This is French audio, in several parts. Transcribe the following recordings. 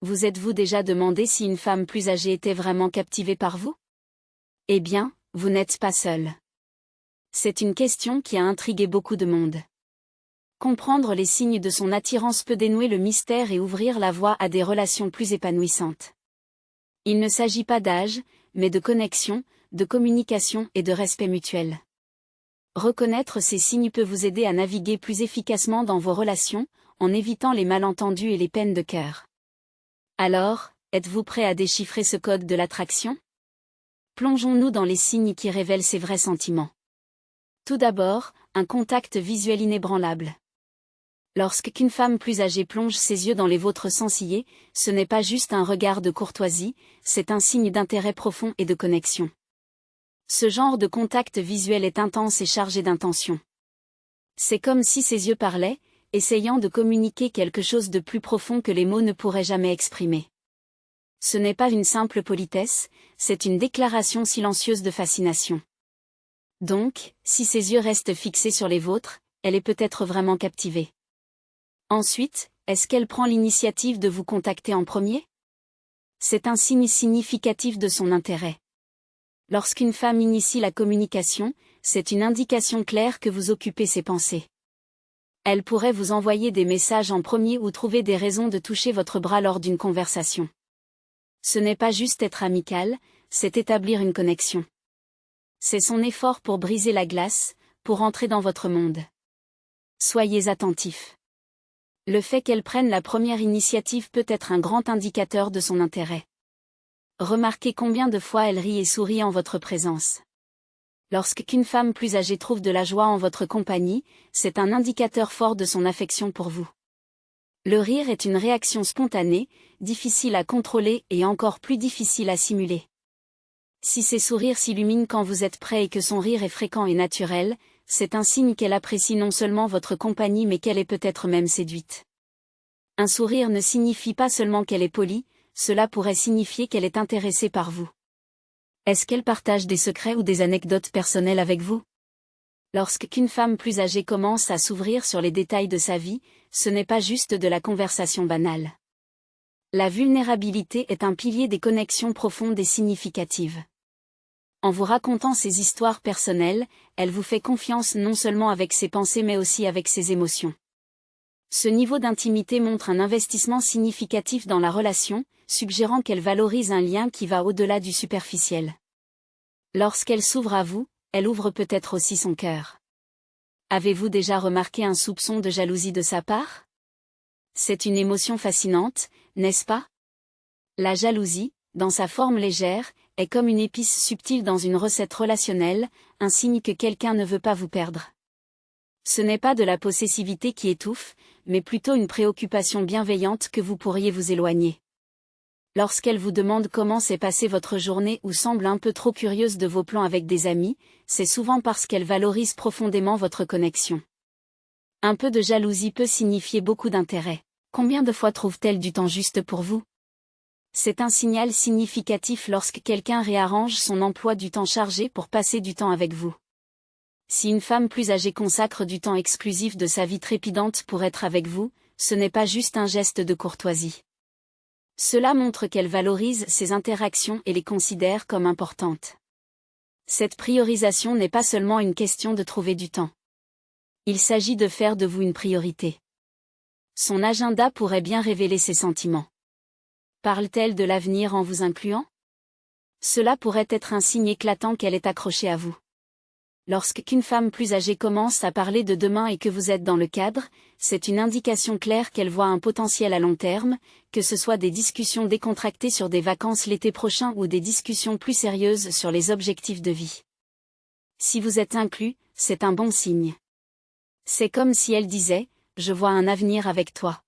Vous êtes-vous déjà demandé si une femme plus âgée était vraiment captivée par vous? Eh bien, vous n'êtes pas seul. C'est une question qui a intrigué beaucoup de monde. Comprendre les signes de son attirance peut dénouer le mystère et ouvrir la voie à des relations plus épanouissantes. Il ne s'agit pas d'âge, mais de connexion, de communication et de respect mutuel. Reconnaître ces signes peut vous aider à naviguer plus efficacement dans vos relations, en évitant les malentendus et les peines de cœur. Alors, êtes-vous prêt à déchiffrer ce code de l'attraction? Plongeons-nous dans les signes qui révèlent ses vrais sentiments. Tout d'abord, un contact visuel inébranlable. Lorsqu'une femme plus âgée plonge ses yeux dans les vôtres sans ciller, ce n'est pas juste un regard de courtoisie, c'est un signe d'intérêt profond et de connexion. Ce genre de contact visuel est intense et chargé d'intention. C'est comme si ses yeux parlaient, essayant de communiquer quelque chose de plus profond que les mots ne pourraient jamais exprimer. Ce n'est pas une simple politesse, c'est une déclaration silencieuse de fascination. Donc, si ses yeux restent fixés sur les vôtres, elle est peut-être vraiment captivée. Ensuite, est-ce qu'elle prend l'initiative de vous contacter en premier? C'est un signe significatif de son intérêt. Lorsqu'une femme initie la communication, c'est une indication claire que vous occupez ses pensées. Elle pourrait vous envoyer des messages en premier ou trouver des raisons de toucher votre bras lors d'une conversation. Ce n'est pas juste être amical, c'est établir une connexion. C'est son effort pour briser la glace, pour entrer dans votre monde. Soyez attentifs. Le fait qu'elle prenne la première initiative peut être un grand indicateur de son intérêt. Remarquez combien de fois elle rit et sourit en votre présence. Lorsqu'une femme plus âgée trouve de la joie en votre compagnie, c'est un indicateur fort de son affection pour vous. Le rire est une réaction spontanée, difficile à contrôler et encore plus difficile à simuler. Si ses sourires s'illuminent quand vous êtes prêt et que son rire est fréquent et naturel, c'est un signe qu'elle apprécie non seulement votre compagnie mais qu'elle est peut-être même séduite. Un sourire ne signifie pas seulement qu'elle est polie, cela pourrait signifier qu'elle est intéressée par vous. Est-ce qu'elle partage des secrets ou des anecdotes personnelles avec vous? Lorsqu'une femme plus âgée commence à s'ouvrir sur les détails de sa vie, ce n'est pas juste de la conversation banale. La vulnérabilité est un pilier des connexions profondes et significatives. En vous racontant ses histoires personnelles, elle vous fait confiance non seulement avec ses pensées mais aussi avec ses émotions. Ce niveau d'intimité montre un investissement significatif dans la relation, suggérant qu'elle valorise un lien qui va au-delà du superficiel. Lorsqu'elle s'ouvre à vous, elle ouvre peut-être aussi son cœur. Avez-vous déjà remarqué un soupçon de jalousie de sa part? C'est une émotion fascinante, n'est-ce pas? La jalousie, dans sa forme légère, est comme une épice subtile dans une recette relationnelle, un signe que quelqu'un ne veut pas vous perdre. Ce n'est pas de la possessivité qui étouffe, mais plutôt une préoccupation bienveillante que vous pourriez vous éloigner. Lorsqu'elle vous demande comment s'est passée votre journée ou semble un peu trop curieuse de vos plans avec des amis, c'est souvent parce qu'elle valorise profondément votre connexion. Un peu de jalousie peut signifier beaucoup d'intérêt. Combien de fois trouve-t-elle du temps juste pour vous? C'est un signal significatif lorsque quelqu'un réarrange son emploi du temps chargé pour passer du temps avec vous. Si une femme plus âgée consacre du temps exclusif de sa vie trépidante pour être avec vous, ce n'est pas juste un geste de courtoisie. Cela montre qu'elle valorise ses interactions et les considère comme importantes. Cette priorisation n'est pas seulement une question de trouver du temps. Il s'agit de faire de vous une priorité. Son agenda pourrait bien révéler ses sentiments. Parle-t-elle de l'avenir en vous incluant? Cela pourrait être un signe éclatant qu'elle est accrochée à vous. Lorsqu'une femme plus âgée commence à parler de demain et que vous êtes dans le cadre, c'est une indication claire qu'elle voit un potentiel à long terme, que ce soit des discussions décontractées sur des vacances l'été prochain ou des discussions plus sérieuses sur les objectifs de vie. Si vous êtes inclus, c'est un bon signe. C'est comme si elle disait « Je vois un avenir avec toi ».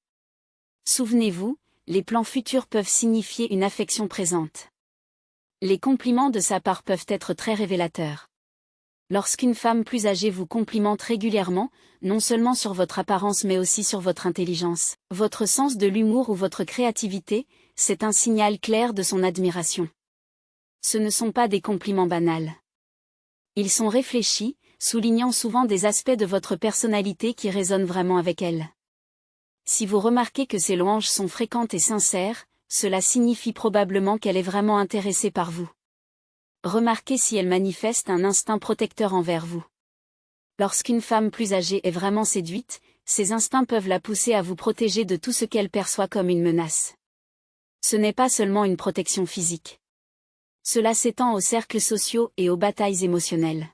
Souvenez-vous, les plans futurs peuvent signifier une affection présente. Les compliments de sa part peuvent être très révélateurs. Lorsqu'une femme plus âgée vous complimente régulièrement, non seulement sur votre apparence mais aussi sur votre intelligence, votre sens de l'humour ou votre créativité, c'est un signal clair de son admiration. Ce ne sont pas des compliments banals. Ils sont réfléchis, soulignant souvent des aspects de votre personnalité qui résonnent vraiment avec elle. Si vous remarquez que ces louanges sont fréquentes et sincères, cela signifie probablement qu'elle est vraiment intéressée par vous. Remarquez si elle manifeste un instinct protecteur envers vous. Lorsqu'une femme plus âgée est vraiment séduite, ses instincts peuvent la pousser à vous protéger de tout ce qu'elle perçoit comme une menace. Ce n'est pas seulement une protection physique. Cela s'étend aux cercles sociaux et aux batailles émotionnelles.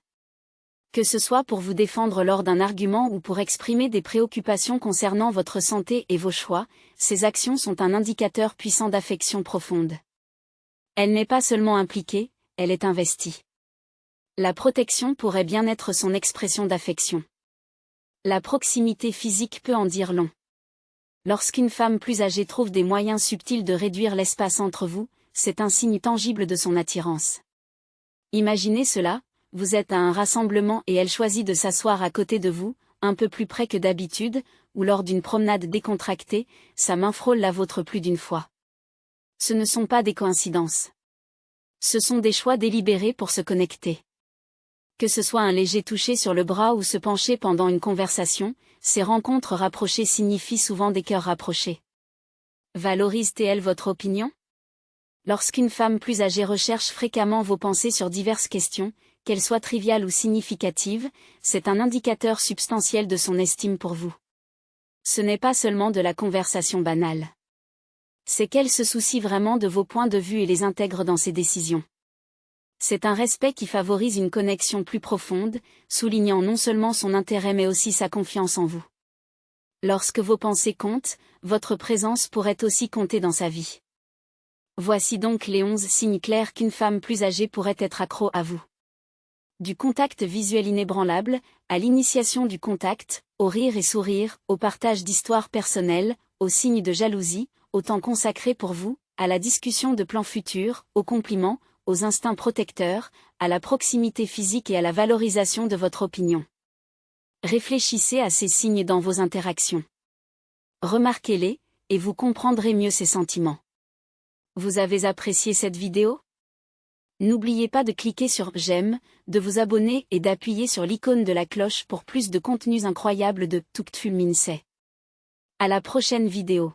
Que ce soit pour vous défendre lors d'un argument ou pour exprimer des préoccupations concernant votre santé et vos choix, ces actions sont un indicateur puissant d'affection profonde. Elle n'est pas seulement impliquée, elle est investie. La protection pourrait bien être son expression d'affection. La proximité physique peut en dire long. Lorsqu'une femme plus âgée trouve des moyens subtils de réduire l'espace entre vous, c'est un signe tangible de son attirance. Imaginez cela, vous êtes à un rassemblement et elle choisit de s'asseoir à côté de vous, un peu plus près que d'habitude, ou lors d'une promenade décontractée, sa main frôle la vôtre plus d'une fois. Ce ne sont pas des coïncidences. Ce sont des choix délibérés pour se connecter. Que ce soit un léger toucher sur le bras ou se pencher pendant une conversation, ces rencontres rapprochées signifient souvent des cœurs rapprochés. Valorise-t-elle votre opinion? Lorsqu'une femme plus âgée recherche fréquemment vos pensées sur diverses questions, qu'elles soient triviales ou significatives, c'est un indicateur substantiel de son estime pour vous. Ce n'est pas seulement de la conversation banale. C'est qu'elle se soucie vraiment de vos points de vue et les intègre dans ses décisions. C'est un respect qui favorise une connexion plus profonde, soulignant non seulement son intérêt mais aussi sa confiance en vous. Lorsque vos pensées comptent, votre présence pourrait aussi compter dans sa vie. Voici donc les 11 signes clairs qu'une femme plus âgée pourrait être accro à vous. Du contact visuel inébranlable, à l'initiation du contact, au rire et sourire, au partage d'histoires personnelles, aux signes de jalousie, au temps consacré pour vous, à la discussion de plans futurs, aux compliments, aux instincts protecteurs, à la proximité physique et à la valorisation de votre opinion. Réfléchissez à ces signes dans vos interactions. Remarquez-les, et vous comprendrez mieux ces sentiments. Vous avez apprécié cette vidéo? N'oubliez pas de cliquer sur « J'aime », de vous abonner et d'appuyer sur l'icône de la cloche pour plus de contenus incroyables de Tuktful Minsay. À la prochaine vidéo.